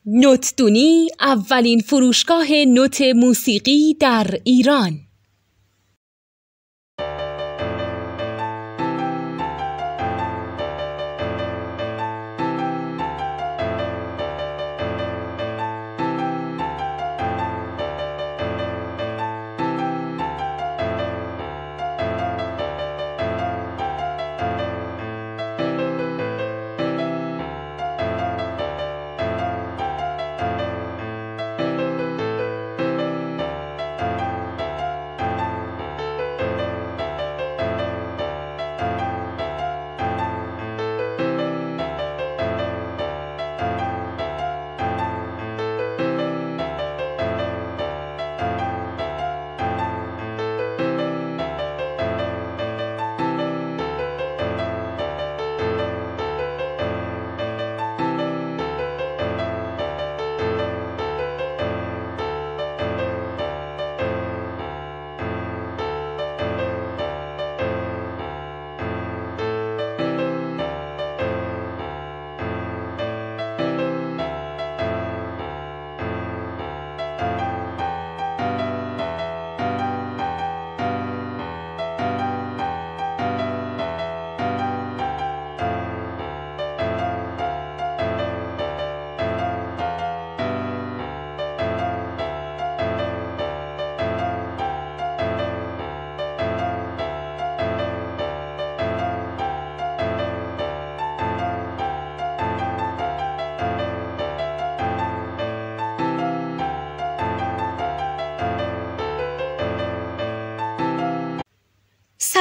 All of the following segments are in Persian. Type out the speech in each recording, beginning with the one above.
نوتدونی اولین فروشگاه نوت موسیقی در ایران.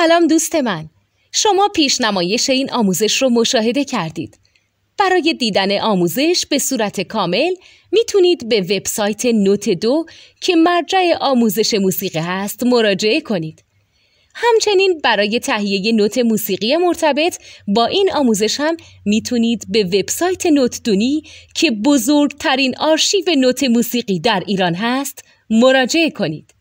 سلام دوست من، شما پیشنمایش این آموزش رو مشاهده کردید. برای دیدن آموزش به صورت کامل میتونید به وبسایت نوت 2 که مرجع آموزش موسیقی هست مراجعه کنید. همچنین برای تهیه نوت موسیقی مرتبط با این آموزش هم میتونید به وبسایت نوتدونی که بزرگترین آرشیو نوت موسیقی در ایران هست مراجعه کنید.